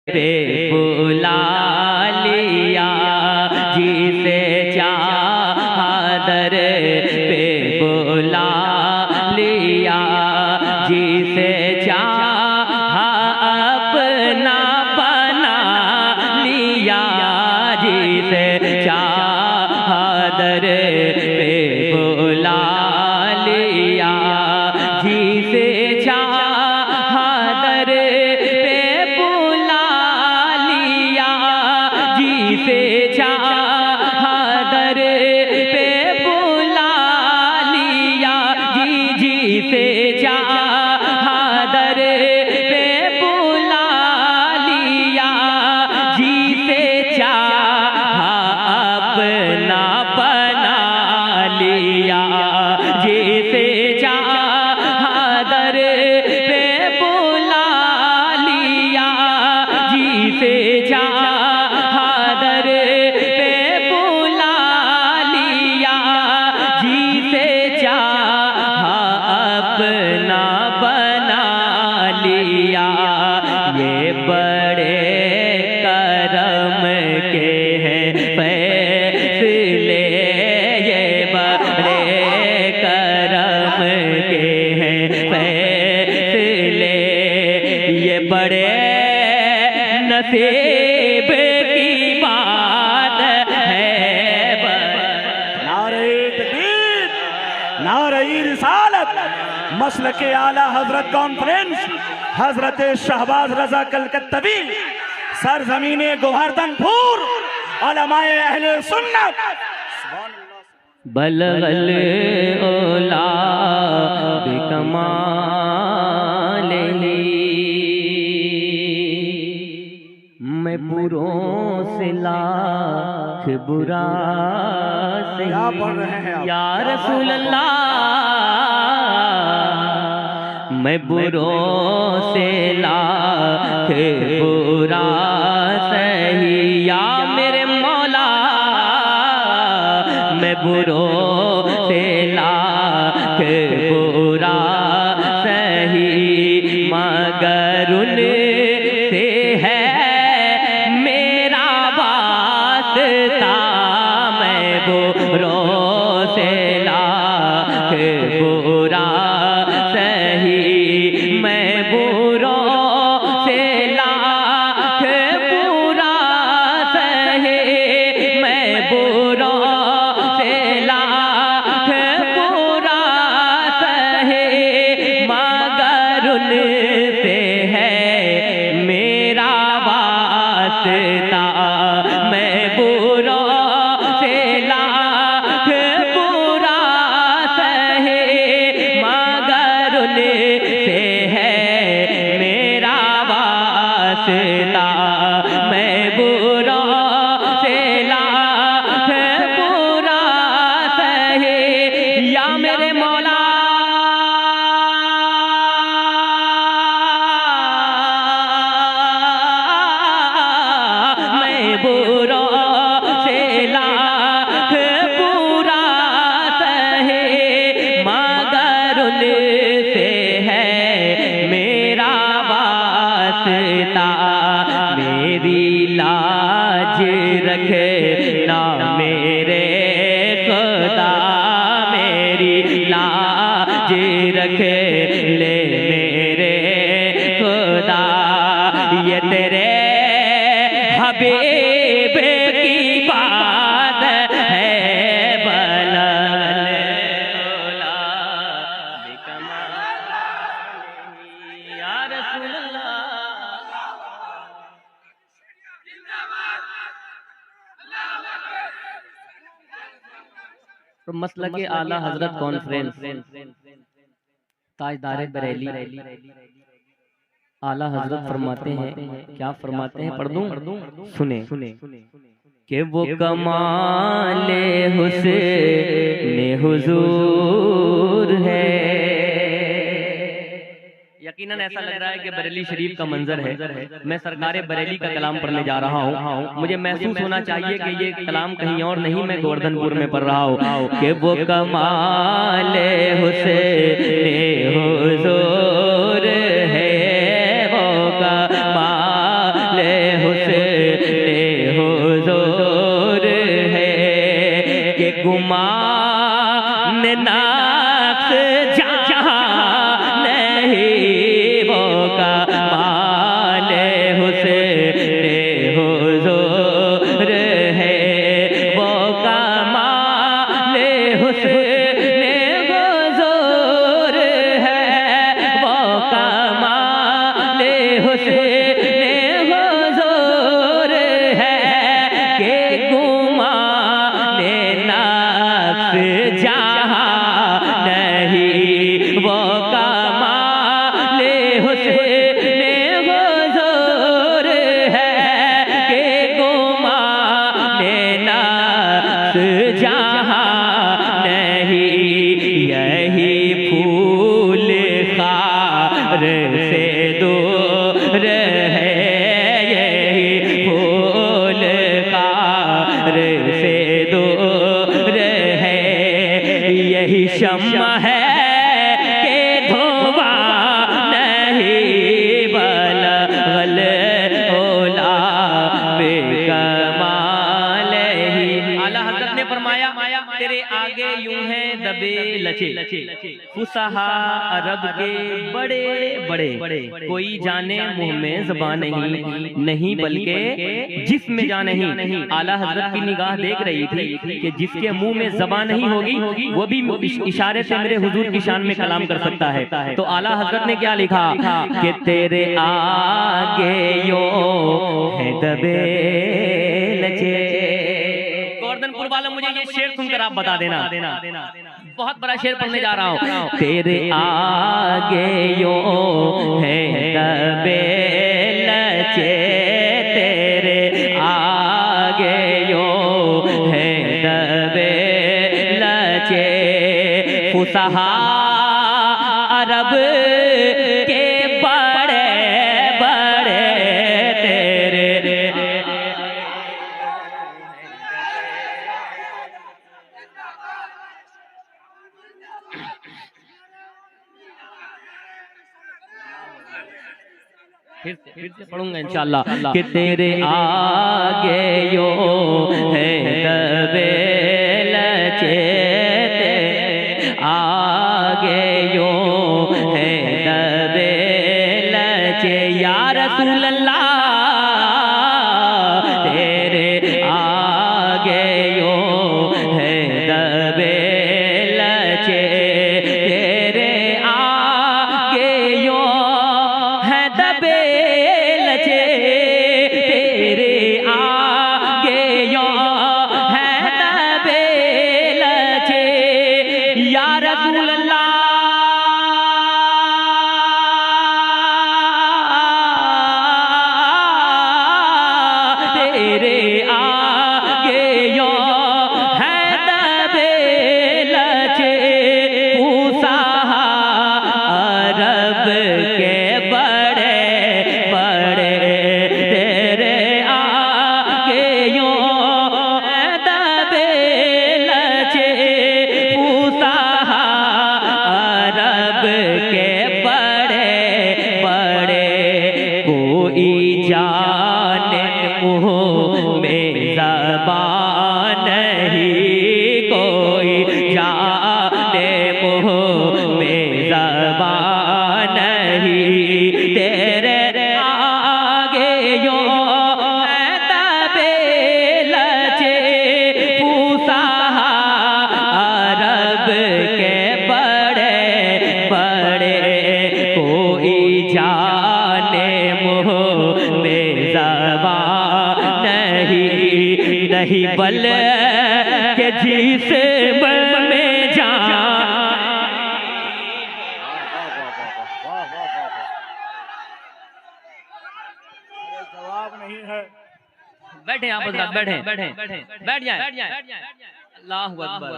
पे बुला लिया जिसे चादर पे बुला लिया जिसे चाहा अपना बना लिया जिसे चादर पे बुला लिया जिसे चादर पे बुला लिया जिसे चादर पे बुला लिया जिसे चादर पे बुला लिया जिसे चाहा अपना बना लिया जिसे चादर पे बुला लिया जिसे चादर पे बुला लिया जिसे चाहा अपना बना लिया। ये बड़े करम के हैं फैसले ये बड़े करम के हैं फैसले ये बड़े नसीब की बात है। नारे तकबीर, नारे रिसालत, मसलके आला हजरत कॉन्फ्रेंस हजरत शहबाज रजा कलकत्तवी सरजमीने गोवर्धनपुर उलमाए अहले सुन्नत बलगल ओला बिकमाली मैं बुरों से लाख बुरा से क्या पढ़ रहे हैं आप? या रसूल अल्लाह मैं बुरों से लाख बुरा सही या मेरे मौला मैं बुरों से लाख बुरा सही मगर उन से है मेरा वास्ता मैं बुरों से लाख बुरा सही मैं बुरों से लाख बुरा सही मैं बुरों से लाख बुरा सही मगर उन से है मेरा वास्ता मैं बुरों से लाख बुरा सही मगर उन से है मेरा वास्ता मैं बुरों से लाख बुरा सही या मेरे मौला मैं बुरों से लाख बुरा सही मगर उन से है मेरा वास्ता मेरी लाज रखे ना मेरे खुदा मेरी लाज रखे ले मेरे खुदा ये तेरे हबीब की बात है बलगल ओला बिकमाली या रसूल अल्लाह। तो मसलके आला हजरत कॉन्फ्रेंस ताजदार बरेली आला हजरत फरमाते हैं क्या फरमाते हैं पढ़ दूं सुने कि वो कमाले हुस्ने हुजूर है। यकीनन ऐसा लग रहा है कि बरेली शरीफ का मंजर है। मैं सरकारे बरेली का कलाम पढ़ने जा रहा हूँ। मुझे महसूस होना चाहिए कि ये कलाम कहीं और नहीं मैं गोवर्धनपुर में पढ़ रहा हूँ कि वो कमाले हुस्ने हुजूर है वो कमाले हुस्न हुजूर है, वो कमाल हुस्न हुजूर है, वो कमाल हुस्न हुजूर है कि गुमाने नफ्स जहां नहीं, वो कमाल हुस्न हुजूर है कि गुमाने नफ्स जहां नहीं। यही फूल खार से दूर है, यही फूल खार से दूर है, यही शम्मा है कि धुआं नहीं बलगल ओला बेकमाल ही। आला हज़रत ने फरमाया तेरे आगे यूं है दबे लचे फुसहा अरब के बड़े बड़े, कोई जाने मुंह में ज़बान नहीं बल्कि जिस्म जान नहीं। आला हज़रत की निगाह देख रही थी कि जिसके मुंह में ज़बान नहीं होगी वो भी इशारे से मेरे हुजूर की शान में कलाम कर सकता है। तो आला हज़रत ने क्या लिखा कि तेरे आगे यो है दबे लचे। गोवर्धनपुर वालों मुझे ये शेर सुनकर आप बता देना, बहुत बड़ा शेर पढ़ने जा रहा हूँ। तेरे आगे यो है दबे लचे, तेरे आगे यो है दबे लचे, फुसहा अरब के बड़े बड़े तेरे फिर से पढ़ूंगा इंशाअल्लाह कि तेरे आगे यो है दबे लचे, तेरे आगे यो है दबे लचे, या रसूल अल्लाह तेरे आगे यो है दबे लचे, तेरे आगे यो है दबे लचे, तेरे आगे यो है दबे लचे, या रसूल अल्लाह तेरे आगे यो है दबे लचे, फुसहा अरब के बड़े बड़े तेरे आगे यो है दबे लचे, फुसहा अरब के बड़े बड़े, कोई जाने मुँह में ज़बान नहीं, कोई जाने मुँह में ज़बान नहीं, तेरे आगे यो है दबे लचे, फुसहा अरब के बड़े बड़े, कोई जाने मुँह में ज़बान नहीं बल के जिस्म में जान। जवाब नहीं है। बैठे आप हज़रत, बैठ जाए। अल्लाहु अकबर,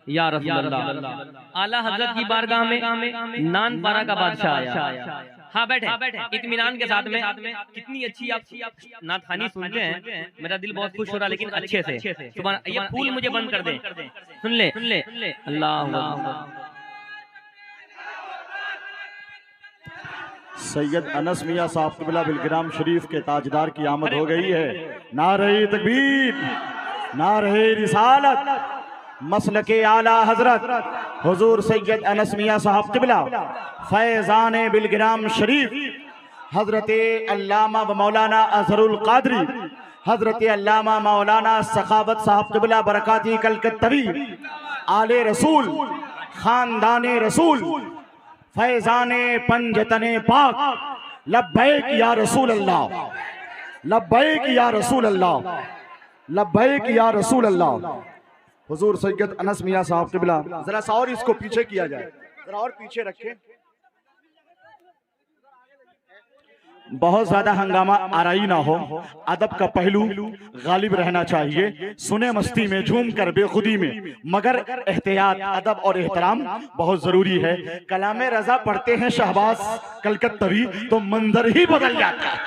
या रसूल अल्लाह। आला हज़रत की बारगाह में नान पारा का बादशाह आया। हाँ बैठे इत्मीनान के साथ में। कितनी अच्छी आप नाथखानी सुनते हैं, मेरा दिल बहुत खुश हो रहा है, लेकिन अच्छे से सुभान। ये फूल मुझे बंद कर दे, सुन ले। अल्लाह सैयद अनस मियां साहब क़िबला बिलग्राम शरीफ के ताजदार की आमद हो गई है। नारे तकबीर, नारे रिसालत, मसलके आला हजरत हुजूर सैयद अनस मियां साहब क़िबला फैज़ान बिलग्राम शरीफ हजरत अल्लामा व मौलाना अजहरुल कादरी, हजरत अल्लामा मौलाना सखावत साहब क़िबला बरकाती कलकत्तवी, आले रसूल, खानदाने रसूल, फैजाने पंजतने पाक, लब्बैक या रसूल अल्लाह, लब्बैक या रसूल अल्लाह, लब्बैक या रसूल अल्लाह। हुजूर सैयद अनस मियां साहब क़िबला, जरा सा और इसको पीछे किया जाए, जरा और पीछे रखें। बहुत ज्यादा हंगामा आराई ना हो, अदब का पहलू गालिब रहना चाहिए। सुने मस्ती में, झूम कर बेखुदी में, मगर एहतियात, अदब और एहतराम बहुत जरूरी है। कलामे रजा पढ़ते हैं शहबाज कलकत्तवी तो मंजर ही बदल जाता है,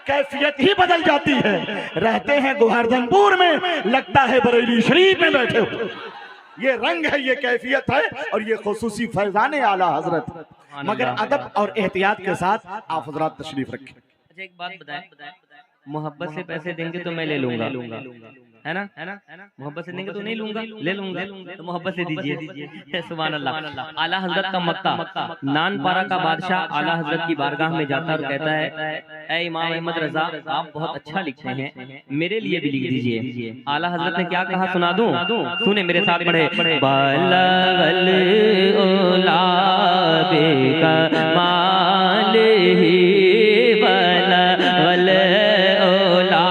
कैफियत ही बदल जाती है। रहते हैं गोवर्धनपुर में, लगता है बरेली शरीफ में बैठे हो। ये रंग है, ये कैफियत है और ये खुसूसी फैजाने आला हजरत, मगर अदब और एहतियात के साथ आप हजरात तशरीफ रखें। अच्छा एक बात बताएं, मोहब्बत से पैसे देंगे तो मैं ले लूंगा, है ना? मोहब्बत से देंगे तो नहीं लूंगा, ले लूंगा, तो मोहब्बत से दीजिए। सुभान अल्लाह। आला हजरत का मक्का, नानपारा का बादशाह आला हजरत की बारगाह में जाता और कहता है, ऐ इमाम अहमद रजा, आप बहुत अच्छा लिखते हैं, मेरे लिए भी लिख दीजिए। आला हजरत ने क्या कहा सुना दूं? सुने मेरे साथ पढ़े। बलगल ओला बेकमाल ही, बलगल ओला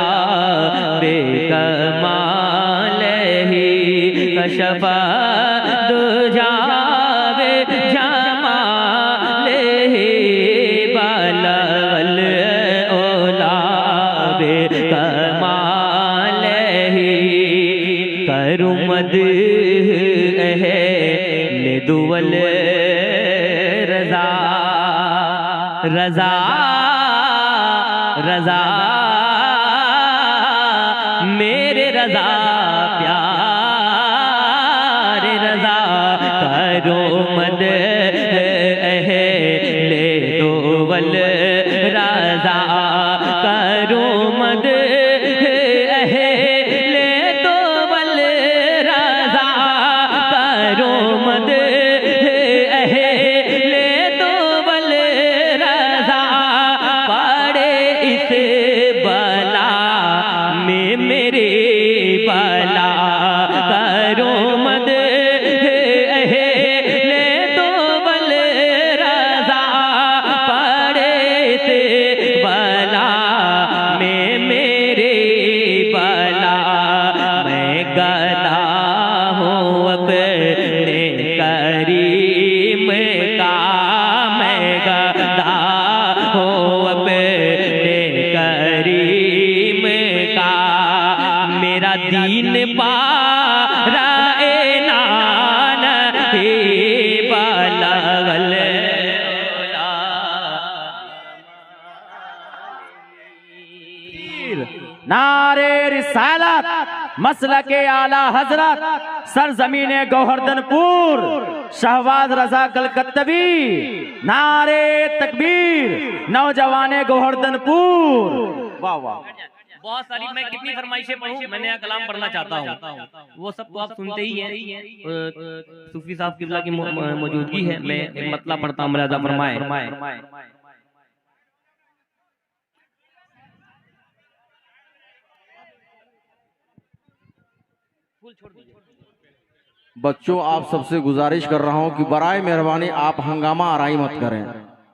बेकमाल ही, कशफा दुजावे जमाल ही, बलगल ओला बेकमाल ही, करुमद है दुवल रजा, रजा रजा मेरे रजा प्यारे रजा, करो मद ले दुवल रजा, करो मद ले दुवल रजा, करो मद दीन पारा ए नान हे बलगल नारे रिसालत मसलके आला हजरत सरजमीने गोवर्धनपुर शहबाज रजा कलकत्तवी, नारे तकबीर नौजवाने गोवर्धनपुर। वाह वाह। बहुत सारी, मैं कितनी फरमाइशें पढ़ूं, मैं नया कलाम पढ़ना चाहता हूँ, वो सब तो आप सुनते ही हैं। सूफी साहब क़िबला की मौजूदगी है, मैं एक मतला पढ़ता हूँ, मुलाज़ा फरमाए। बच्चों, आप सबसे गुजारिश कर रहा हूं कि बराए मेहरबानी आप हंगामा आराई मत करें।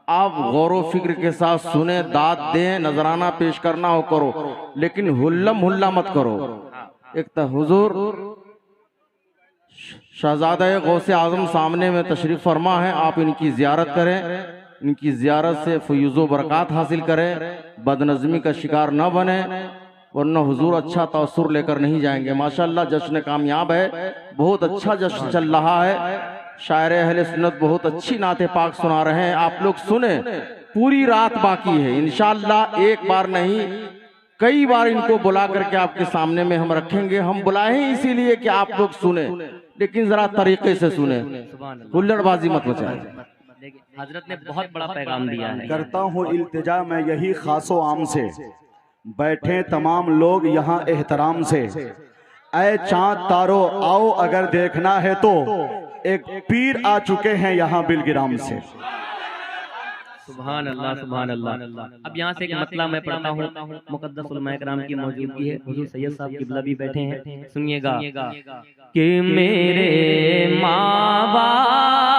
आप गौर व फिक्र के साथ सुने, दाद दें, नजराना पेश करना हो करो, लेकिन हुल्लम हुल्ला मत करो। एक तो हुजूर शहजादा गौसे आजम सामने में तशरीफ फरमा है, आप इनकी जियारत करें, इनकी जियारत से फयूज़ो बरक़ात हासिल करें, बदनज़मी का शिकार न बने, वरना हुजूर अच्छा तासुर लेकर नहीं जाएंगे। माशाअल्लाह जश्न कामयाब है, बहुत अच्छा जश्न चल रहा है। शायर अहले सुन्नत बहुत अच्छी नाते पाक सुना रहे हैं, आप लोग सुने। पूरी रात बाकी है, इंशाअल्लाह एक बार नहीं कई बार इनको बुला करके आपके सामने में हम रखेंगे। हम बुलाए हैं इसीलिए कि आप लोग सुने, लेकिन जरा तरीके से सुने, हुल्लड़बाजी मत मचाएं। हजरत ने बहुत बड़ा पैगाम दिया है। करता हूँ इल्तिजा मैं यही खासो आम से, बैठे तमाम लोग यहाँ एहतराम से। ऐ चांद तारो आओ अगर देखना है तो, एक पीर आ चुके हैं यहाँ बिलगिराम से। सुभान अल्लाह सुभान अल्लाह। अब यहाँ से एक मतलब मैं पढ़ता हूँ, मुक़द्दस उलमाए किराम की मौजूदगी है, हुजूर सैयद साहब किबला भी बैठे हैं, सुनिएगा कि मेरे माँ बाप